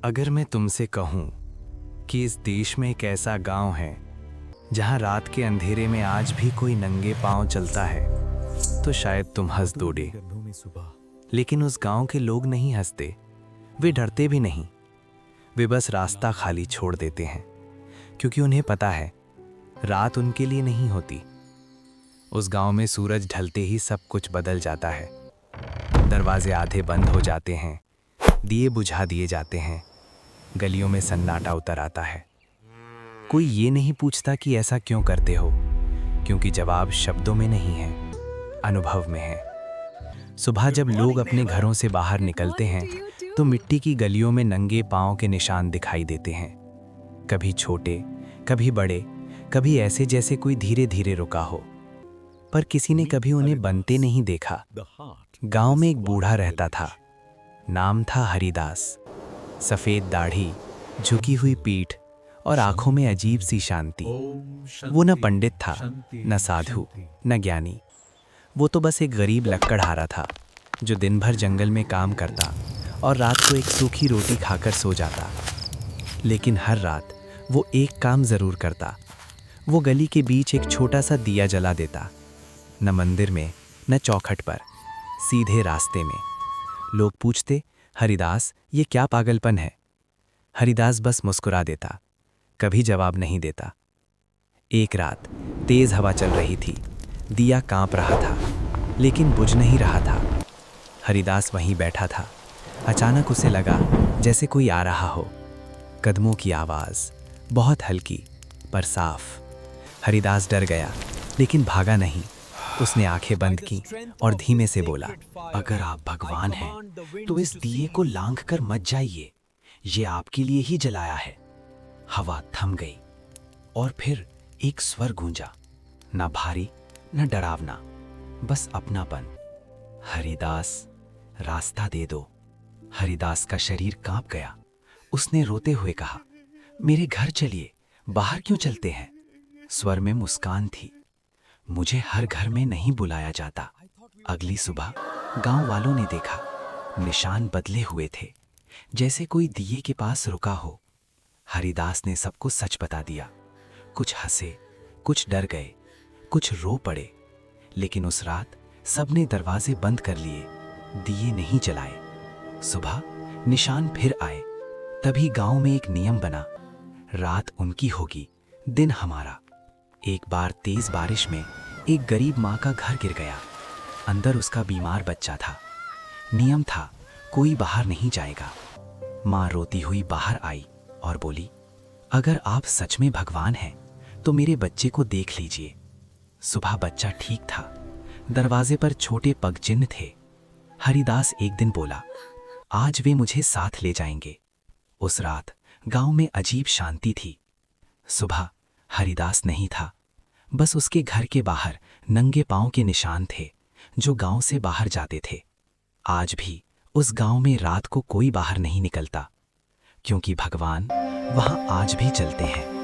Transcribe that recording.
अगर मैं तुमसे कहूं कि इस देश में एक ऐसा गांव है जहां रात के अंधेरे में आज भी कोई नंगे पांव चलता है तो शायद तुम हंस दोगे। लेकिन उस गांव के लोग नहीं हंसते, वे डरते भी नहीं। वे बस रास्ता खाली छोड़ देते हैं क्योंकि उन्हें पता है रात उनके लिए नहीं होती। उस गांव में सूरज ढलते ही सब कुछ बदल जाता है। दरवाजे आधे बंद हो जाते हैं, दिए बुझा दिए जाते हैं, गलियों में सन्नाटा उतर आता है। कोई ये नहीं पूछता कि ऐसा क्यों करते हो, क्योंकि जवाब शब्दों में नहीं है, अनुभव में है। सुबह जब लोग अपने घरों से बाहर निकलते हैं तो मिट्टी की गलियों में नंगे पांव के निशान दिखाई देते हैं। कभी छोटे, कभी बड़े, कभी ऐसे जैसे कोई धीरे धीरे रुका हो, पर किसी ने कभी उन्हें बनते नहीं देखा। गांव में एक बूढ़ा रहता था, नाम था हरिदास। सफेद दाढ़ी, झुकी हुई पीठ और आंखों में अजीब सी शांति। वो न पंडित था, न साधु, न ज्ञानी। वो तो बस एक गरीब लकड़हारा था जो दिन भर जंगल में काम करता और रात को एक सूखी रोटी खाकर सो जाता। लेकिन हर रात वो एक काम जरूर करता। वो गली के बीच एक छोटा सा दिया जला देता, न मंदिर में न चौखट पर, सीधे रास्ते में। लोग पूछते, हरिदास ये क्या पागलपन है? हरिदास बस मुस्कुरा देता, कभी जवाब नहीं देता। एक रात तेज हवा चल रही थी, दिया कांप रहा था लेकिन बुझ नहीं रहा था। हरिदास वहीं बैठा था। अचानक उसे लगा जैसे कोई आ रहा हो। कदमों की आवाज, बहुत हल्की पर साफ। हरिदास डर गया लेकिन भागा नहीं। उसने आंखें बंद की और धीमे से बोला, अगर आप भगवान हैं तो इस दिए को लांघ कर मत जाइए, ये आपके लिए ही जलाया है। हवा थम गई और फिर एक स्वर गूंजा, ना भारी न डरावना, बस अपनापन। हरिदास, रास्ता दे दो। हरिदास का शरीर कांप गया। उसने रोते हुए कहा, मेरे घर चलिए, बाहर क्यों चलते हैं? स्वर में मुस्कान थी, मुझे हर घर में नहीं बुलाया जाता। अगली सुबह गांव वालों ने देखा, निशान बदले हुए थे, जैसे कोई दिए के पास रुका हो। हरिदास ने सबको सच बता दिया। कुछ हंसे, कुछ डर गए, कुछ रो पड़े, लेकिन उस रात सबने दरवाजे बंद कर लिए, दिए नहीं जलाए। सुबह निशान फिर आए। तभी गांव में एक नियम बना, रात उनकी होगी, दिन हमारा। एक बार तेज बारिश में एक गरीब माँ का घर गिर गया। अंदर उसका बीमार बच्चा था। नियम था, कोई बाहर नहीं जाएगा। माँ रोती हुई बाहर आई और बोली, अगर आप सच में भगवान हैं तो मेरे बच्चे को देख लीजिए। सुबह बच्चा ठीक था, दरवाजे पर छोटे पग चिन्ह थे। हरिदास एक दिन बोला, आज वे मुझे साथ ले जाएंगे। उस रात गांव में अजीब शांति थी। सुबह हरिदास नहीं था, बस उसके घर के बाहर नंगे पांव के निशान थे जो गांव से बाहर जाते थे। आज भी उस गांव में रात को कोई बाहर नहीं निकलता, क्योंकि भगवान वहां आज भी चलते हैं।